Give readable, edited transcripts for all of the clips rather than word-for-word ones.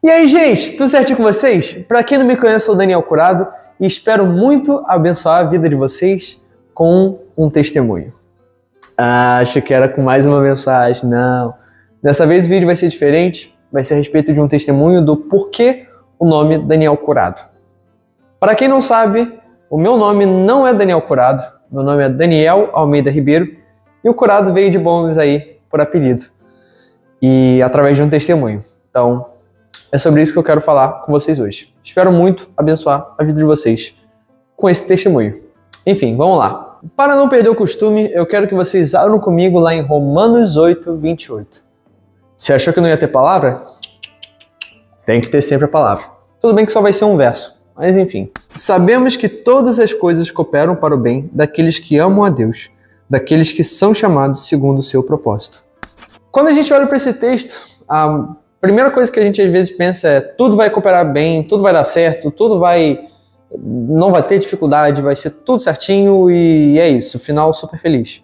E aí, gente, tudo certinho com vocês? Para quem não me conhece, eu sou o Daniel Curado e espero muito abençoar a vida de vocês com um testemunho. Acho que era com mais uma mensagem, não. Dessa vez o vídeo vai ser diferente, vai ser a respeito de um testemunho do porquê o nome Daniel Curado. Para quem não sabe, o meu nome não é Daniel Curado, meu nome é Daniel Almeida Ribeiro e o Curado veio de bônus aí por apelido e através de um testemunho. Então, é sobre isso que eu quero falar com vocês hoje. Espero muito abençoar a vida de vocês com esse testemunho. Enfim, vamos lá. Para não perder o costume, eu quero que vocês abram comigo lá em Romanos 8, 28. Você achou que não ia ter palavra? Tem que ter sempre a palavra. Tudo bem que só vai ser um verso, mas enfim. Sabemos que todas as coisas cooperam para o bem daqueles que amam a Deus, daqueles que são chamados segundo o seu propósito. Quando a gente olha para esse texto, a primeira coisa que a gente às vezes pensa é tudo vai cooperar bem, tudo vai dar certo, não vai ter dificuldade, vai ser tudo certinho e é isso, final super feliz.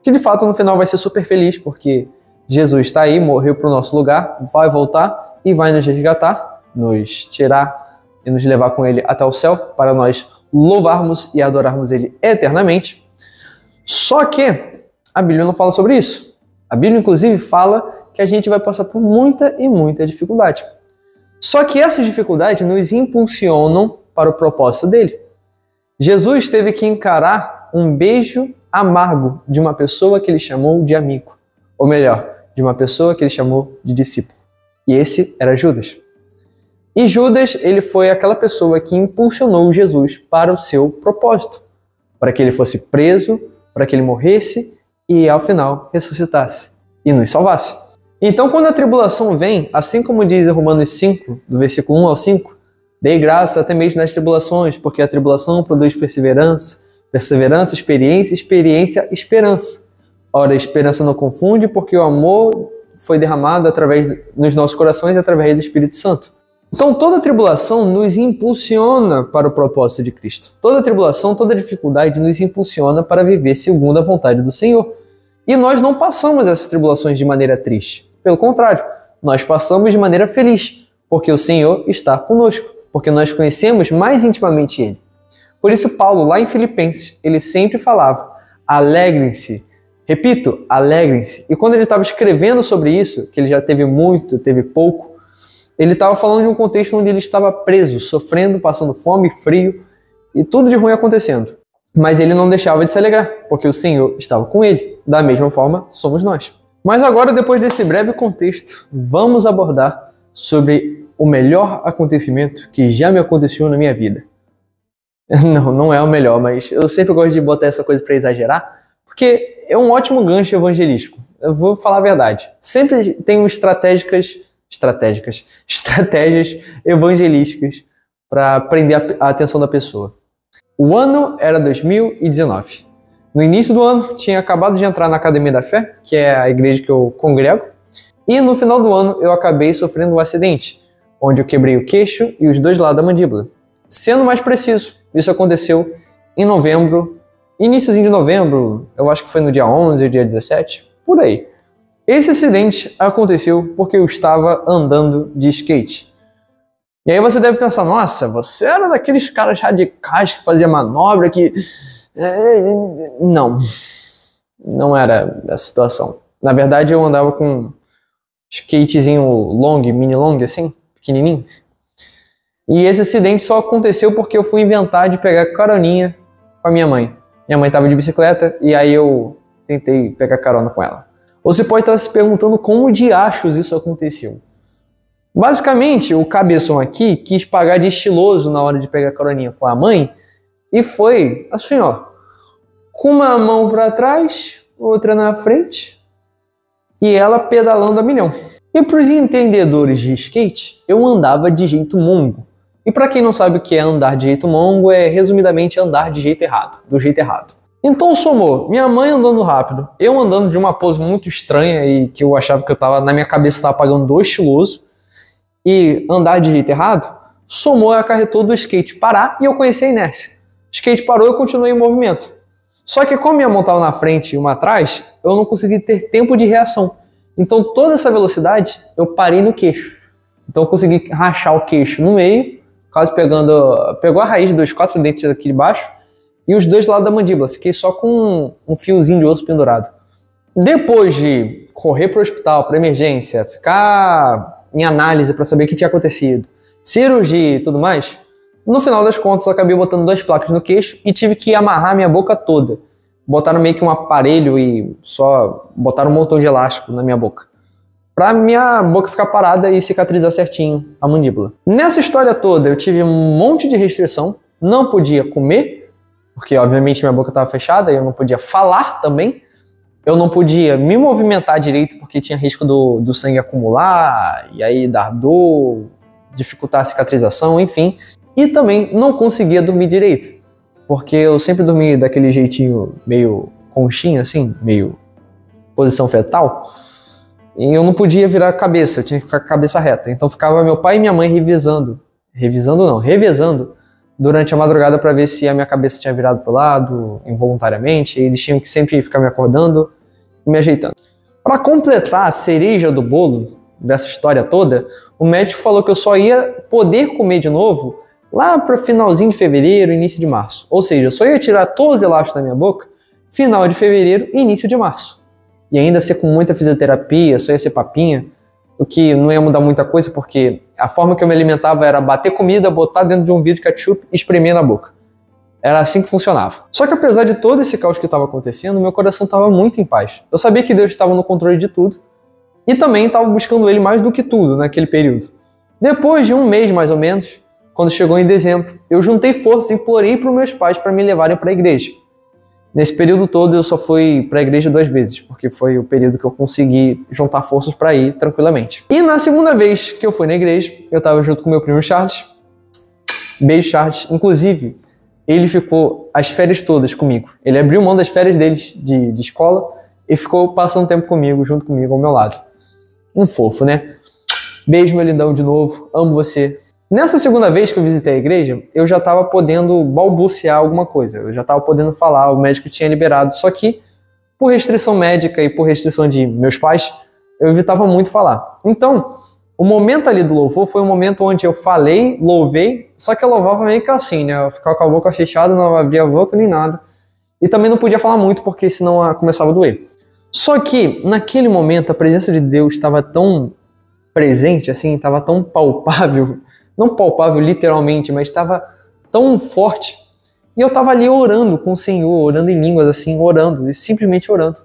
Que de fato no final vai ser super feliz porque Jesus está aí, morreu para o nosso lugar, vai voltar e vai nos resgatar, nos tirar e nos levar com ele até o céu para nós louvarmos e adorarmos ele eternamente. Só que a Bíblia não fala sobre isso. A Bíblia inclusive fala que a gente vai passar por muita e muita dificuldade. Só que essas dificuldades nos impulsionam para o propósito dele. Jesus teve que encarar um beijo amargo de uma pessoa que ele chamou de amigo. Ou melhor, de uma pessoa que ele chamou de discípulo. E esse era Judas. E Judas, ele foi aquela pessoa que impulsionou Jesus para o seu propósito. Para que ele fosse preso, para que ele morresse e ao final ressuscitasse e nos salvasse. Então, quando a tribulação vem, assim como diz em Romanos 5, do versículo 1 ao 5, dei graça até mesmo nas tribulações, porque a tribulação produz perseverança, perseverança, experiência, experiência, esperança. Ora, a esperança não confunde, porque o amor foi derramado nos nossos corações através do Espírito Santo. Então, toda tribulação nos impulsiona para o propósito de Cristo. Toda tribulação, toda dificuldade nos impulsiona para viver segundo a vontade do Senhor. E nós não passamos essas tribulações de maneira triste. Pelo contrário, nós passamos de maneira feliz, porque o Senhor está conosco, porque nós conhecemos mais intimamente Ele. Por isso, Paulo, lá em Filipenses, ele sempre falava, alegrem-se. Repito, alegrem-se. E quando ele estava escrevendo sobre isso, que ele já teve muito, teve pouco, ele estava falando de um contexto onde ele estava preso, sofrendo, passando fome, frio e tudo de ruim acontecendo. Mas ele não deixava de se alegrar, porque o Senhor estava com ele. Da mesma forma, somos nós. Mas agora, depois desse breve contexto, vamos abordar sobre o melhor acontecimento que já me aconteceu na minha vida. Não é o melhor, mas eu sempre gosto de botar essa coisa para exagerar, porque é um ótimo gancho evangelístico. Eu vou falar a verdade. Sempre tenho estratégias evangelísticas para prender a atenção da pessoa. O ano era 2019. No início do ano, tinha acabado de entrar na Academia da Fé, que é a igreja que eu congrego, e no final do ano eu acabei sofrendo um acidente, onde eu quebrei o queixo e os dois lados da mandíbula. Sendo mais preciso, isso aconteceu em novembro, iníciozinho de novembro, eu acho que foi no dia 11, dia 17, por aí. Esse acidente aconteceu porque eu estava andando de skate. E aí você deve pensar, nossa, você era daqueles caras radicais que fazia manobra que... Não era essa situação. Na verdade, eu andava com um skatezinho long, mini long, assim, pequenininho. E esse acidente só aconteceu porque eu fui inventar de pegar caroninha com a minha mãe. Minha mãe estava de bicicleta e aí eu tentei pegar carona com ela. Você pode estar se perguntando como de achos isso aconteceu. Basicamente, o cabeção aqui quis pagar de estiloso na hora de pegar caroninha com a mãe e foi assim, ó, com uma mão para trás, outra na frente e ela pedalando a milhão. E para os entendedores de skate, eu andava de jeito mongo. E para quem não sabe o que é andar de jeito mongo, é resumidamente andar de jeito errado, do jeito errado. Então somou minha mãe andando rápido, eu andando de uma pose muito estranha e que eu achava que eu tava, na minha cabeça estava pagando do estiloso, e andar de jeito errado, somou e acarretou do skate parar e eu conheci a inércia. O skate parou e eu continuei em movimento. Só que como minha mão estava na frente e uma atrás, eu não consegui ter tempo de reação. Então toda essa velocidade eu parei no queixo. Então eu consegui rachar o queixo no meio, quase pegou a raiz dos 4 dentes aqui de baixo e os 2 lados da mandíbula. Fiquei só com um fiozinho de osso pendurado. Depois de correr para o hospital, para emergência, ficar em análise para saber o que tinha acontecido, cirurgia e tudo mais, no final das contas eu acabei botando 2 placas no queixo e tive que amarrar minha boca toda. Botaram meio que um aparelho e só botaram um montão de elástico na minha boca, pra minha boca ficar parada e cicatrizar certinho a mandíbula. Nessa história toda eu tive um monte de restrição, não podia comer, porque obviamente minha boca estava fechada, e eu não podia falar também, eu não podia me movimentar direito porque tinha risco do sangue acumular, e aí dar dor, dificultar a cicatrização, enfim. E também não conseguia dormir direito, porque eu sempre dormi daquele jeitinho meio conchinha, assim, meio posição fetal, e eu não podia virar a cabeça, eu tinha que ficar com a cabeça reta. Então ficava meu pai e minha mãe revezando durante a madrugada para ver se a minha cabeça tinha virado pro lado, involuntariamente, e eles tinham que sempre ficar me acordando e me ajeitando. Para completar a cereja do bolo dessa história toda, o médico falou que eu só ia poder comer de novo lá para finalzinho de fevereiro, início de março. Ou seja, eu só ia tirar todos os elásticos da minha boca final de fevereiro e início de março. E ainda ser com muita fisioterapia, só ia ser papinha, o que não ia mudar muita coisa, porque a forma que eu me alimentava era bater comida, botar dentro de um vidro de ketchup e espremer na boca. Era assim que funcionava. Só que apesar de todo esse caos que estava acontecendo, meu coração estava muito em paz. Eu sabia que Deus estava no controle de tudo e também estava buscando Ele mais do que tudo naquele período. Depois de um mês mais ou menos, quando chegou em dezembro, eu juntei forças e implorei para os meus pais para me levarem para a igreja. Nesse período todo eu só fui para a igreja 2 vezes, porque foi o período que eu consegui juntar forças para ir tranquilamente. E na segunda vez que eu fui na igreja, eu estava junto com meu primo Charles. Beijo, Charles. Inclusive, ele ficou as férias todas comigo. Ele abriu mão das férias deles de escola e ficou passando tempo comigo, junto comigo, ao meu lado. Um fofo, né? Beijo, meu lindão, de novo. Amo você. Nessa segunda vez que eu visitei a igreja, eu já estava podendo balbuciar alguma coisa. Eu já estava podendo falar, o médico tinha liberado. Só que, por restrição médica e por restrição de meus pais, eu evitava muito falar. Então, o momento ali do louvor foi um momento onde eu falei, louvei, só que eu louvava meio que assim, né? Eu ficava com a boca fechada, não abria a boca nem nada. E também não podia falar muito, porque senão começava a doer. Só que, naquele momento, a presença de Deus estava tão presente, assim, estava tão palpável. Não palpável literalmente, mas estava tão forte. E eu estava ali orando com o Senhor, orando em línguas assim, orando, e simplesmente orando.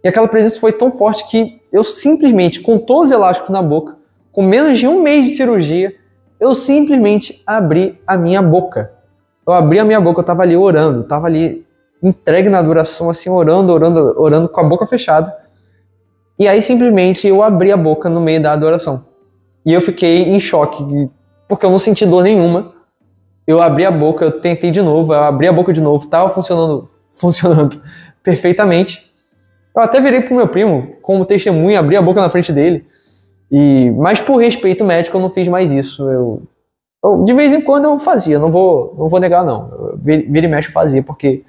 E aquela presença foi tão forte que eu simplesmente, com todos os elásticos na boca, com menos de um mês de cirurgia, eu simplesmente abri a minha boca. Eu abri a minha boca, eu estava ali orando, estava ali entregue na adoração, assim, orando com a boca fechada. E aí simplesmente eu abri a boca no meio da adoração. E eu fiquei em choque, porque eu não senti dor nenhuma. Eu abri a boca, eu tentei de novo, eu abri a boca de novo, estava funcionando perfeitamente. Eu até virei pro meu primo, como testemunha, abri a boca na frente dele. Mas por respeito médico eu não fiz mais isso. Eu de vez em quando eu fazia, não vou negar não. Vira e mexe eu fazia, porque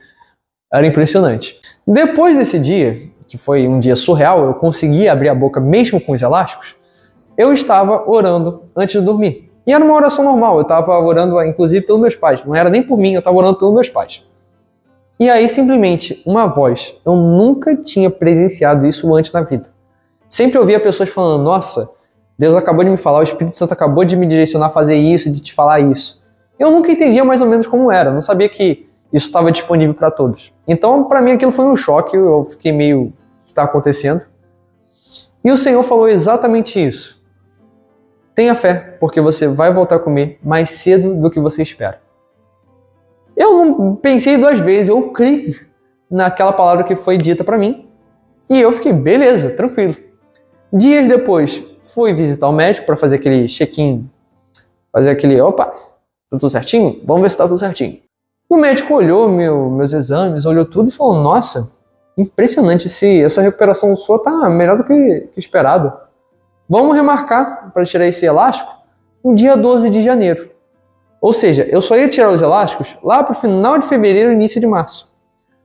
era impressionante. Depois desse dia, que foi um dia surreal, eu consegui abrir a boca mesmo com os elásticos, eu estava orando antes de dormir. E era uma oração normal, eu estava orando inclusive pelos meus pais, não era nem por mim, eu estava orando pelos meus pais. E aí simplesmente uma voz, eu nunca tinha presenciado isso antes na vida. Sempre ouvia pessoas falando, nossa, Deus acabou de me falar, o Espírito Santo acabou de me direcionar a fazer isso, de te falar isso. Eu nunca entendia mais ou menos como era, não sabia que isso estava disponível para todos. Então para mim aquilo foi um choque, eu fiquei meio, o que está acontecendo? E o Senhor falou exatamente isso. Tenha fé, porque você vai voltar a comer mais cedo do que você espera. Eu não pensei 2 vezes, eu criei naquela palavra que foi dita para mim. E eu fiquei, beleza, tranquilo. Dias depois, fui visitar o médico para fazer aquele check-in. Fazer aquele, opa, tá tudo certinho? Vamos ver se tá tudo certinho. O médico olhou meus exames, olhou tudo e falou, nossa, impressionante, essa recuperação sua tá melhor do que esperado. Vamos remarcar para tirar esse elástico no dia 12 de janeiro. Ou seja, eu só ia tirar os elásticos lá para o final de fevereiro e início de março.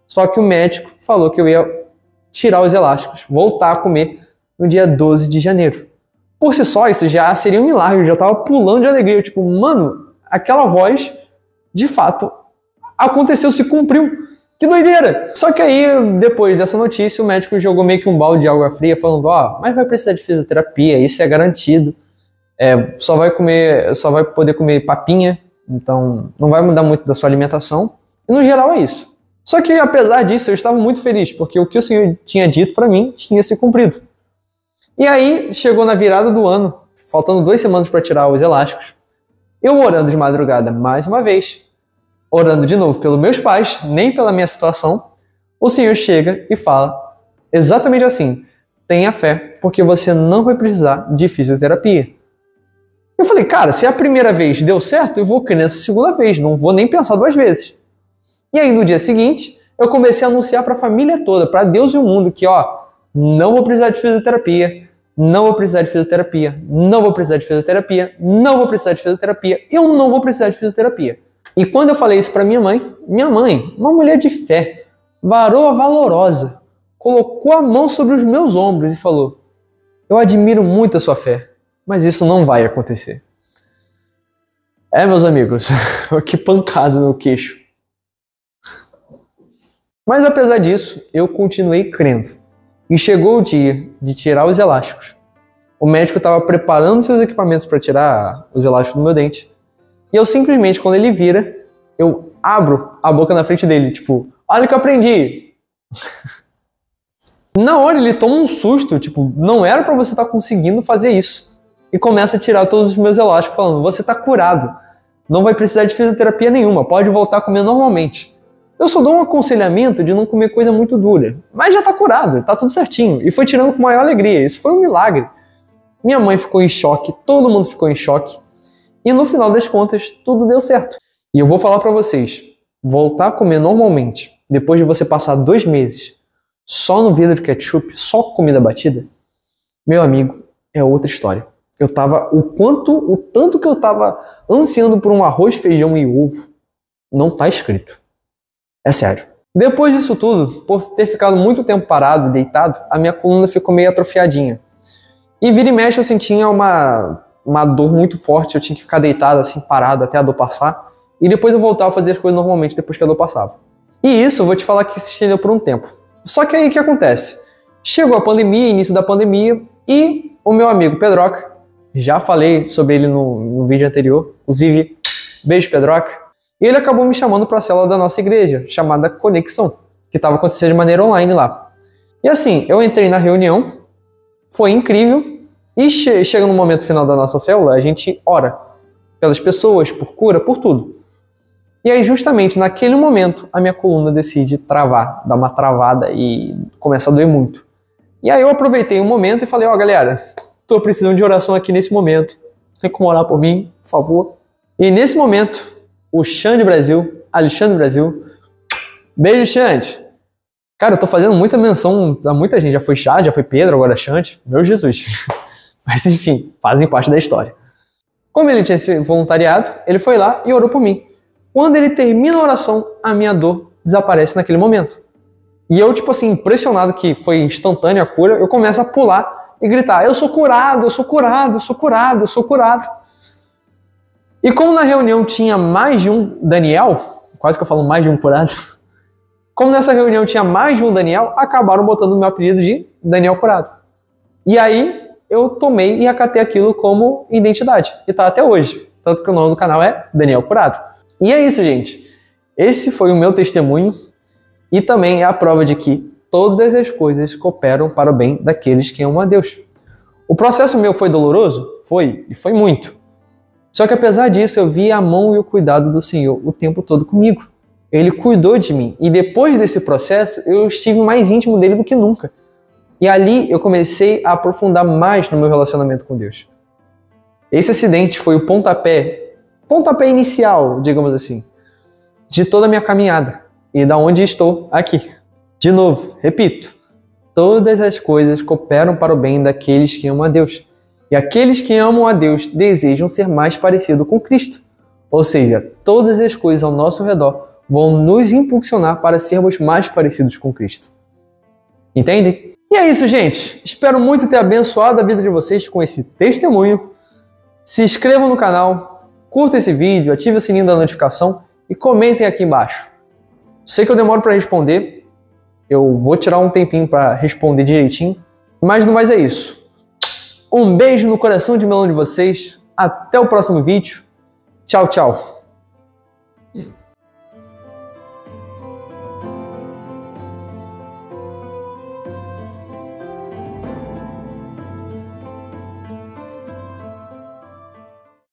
Só que o médico falou que eu ia tirar os elásticos, voltar a comer no dia 12 de janeiro. Por si só, isso já seria um milagre, eu já tava pulando de alegria. Eu, tipo, mano, aquela voz, de fato, aconteceu, se cumpriu. Que doideira! Só que aí, depois dessa notícia, o médico jogou meio que um balde de água fria, falando, mas vai precisar de fisioterapia, isso é garantido. Só vai poder comer papinha, então não vai mudar muito da sua alimentação. E no geral é isso. Só que apesar disso, eu estava muito feliz, porque o que o Senhor tinha dito para mim tinha se cumprido. E aí, chegou na virada do ano, faltando 2 semanas para tirar os elásticos, eu orando de madrugada mais uma vez, orando de novo pelos meus pais, nem pela minha situação, o Senhor chega e fala exatamente assim: tenha fé, porque você não vai precisar de fisioterapia. Eu falei, cara, se a primeira vez deu certo, eu vou crer nessa segunda vez, não vou nem pensar 2 vezes. E aí, no dia seguinte, eu comecei a anunciar para a família toda, para Deus e o mundo, que não vou precisar de fisioterapia, não vou precisar de fisioterapia, não vou precisar de fisioterapia, não vou precisar de fisioterapia, eu não vou precisar de fisioterapia. E quando eu falei isso para minha mãe, uma mulher de fé, varoa valorosa, colocou a mão sobre os meus ombros e falou: eu admiro muito a sua fé, mas isso não vai acontecer. Meus amigos, que pancada no queixo. Mas apesar disso, eu continuei crendo. E chegou o dia de tirar os elásticos. O médico estava preparando seus equipamentos para tirar os elásticos do meu dente. E eu simplesmente, quando ele vira, eu abro a boca na frente dele, tipo, olha o que eu aprendi. Na hora ele toma um susto, tipo, não era para você estar conseguindo fazer isso. E começa a tirar todos os meus elásticos, falando, você está curado. Não vai precisar de fisioterapia nenhuma, pode voltar a comer normalmente. Eu só dou um aconselhamento de não comer coisa muito dura. Mas já tá curado, tá tudo certinho. E foi tirando com maior alegria. Isso foi um milagre. Minha mãe ficou em choque, todo mundo ficou em choque. E no final das contas, tudo deu certo. E eu vou falar pra vocês, voltar a comer normalmente, depois de você passar 2 meses só no vidro de ketchup, só com comida batida, meu amigo, é outra história. O tanto que eu tava ansiando por um arroz, feijão e ovo, não tá escrito. É sério. Depois disso tudo, por ter ficado muito tempo parado e deitado, a minha coluna ficou meio atrofiadinha. E vira e mexe eu sentia uma dor muito forte, eu tinha que ficar deitado assim, parado até a dor passar. E depois eu voltava a fazer as coisas normalmente depois que a dor passava. E isso, eu vou te falar que se estendeu por um tempo. Só que aí o que acontece? Chegou a pandemia, início da pandemia, e o meu amigo Pedroca, já falei sobre ele no vídeo anterior, inclusive, beijo Pedroca, e ele acabou me chamando para a célula da nossa igreja, chamada Conexão, que estava acontecendo de maneira online lá. E assim, eu entrei na reunião, foi incrível, e chega no momento final da nossa célula, a gente ora pelas pessoas, por cura, por tudo. E aí, justamente naquele momento, a minha coluna decide travar, dar uma travada e começa a doer muito. E aí eu aproveitei um momento e falei, galera, tô precisando de oração aqui nesse momento. Tem como orar por mim, por favor? E nesse momento, o Xande Brasil, Alexandre Brasil, beijo, Xande. Cara, eu tô fazendo muita menção a muita gente. Já foi Chá, já foi Pedro, agora Xande. Meu Jesus. Mas enfim, fazem parte da história. Como ele tinha esse voluntariado, ele foi lá e orou por mim. Quando ele termina a oração, a minha dor desaparece naquele momento. E eu, tipo assim, impressionado que foi instantânea a cura, eu começo a pular e gritar, eu sou curado, eu sou curado, eu sou curado, eu sou curado. E como na reunião tinha mais de um Daniel, quase que eu falo mais de um curado, como nessa reunião tinha mais de um Daniel, acabaram botando o meu apelido de Daniel Curado. E aí eu tomei e acatei aquilo como identidade. E tá até hoje. Tanto que o nome do canal é Daniel Curado. E é isso, gente. Esse foi o meu testemunho e também é a prova de que todas as coisas cooperam para o bem daqueles que amam a Deus. O processo meu foi doloroso? Foi, e foi muito. Só que apesar disso, eu vi a mão e o cuidado do Senhor o tempo todo comigo. Ele cuidou de mim. E depois desse processo, eu estive mais íntimo dele do que nunca. E ali eu comecei a aprofundar mais no meu relacionamento com Deus. Esse acidente foi o pontapé inicial, digamos assim, de toda a minha caminhada e da onde estou aqui. De novo, repito, todas as coisas cooperam para o bem daqueles que amam a Deus. E aqueles que amam a Deus desejam ser mais parecidos com Cristo. Ou seja, todas as coisas ao nosso redor vão nos impulsionar para sermos mais parecidos com Cristo. Entendem? E é isso, gente. Espero muito ter abençoado a vida de vocês com esse testemunho. Se inscrevam no canal, curtam esse vídeo, ativem o sininho da notificação e comentem aqui embaixo. Sei que eu demoro para responder, eu vou tirar um tempinho para responder direitinho, mas no mais é isso. Um beijo no coração de melão de vocês, até o próximo vídeo. Tchau, tchau.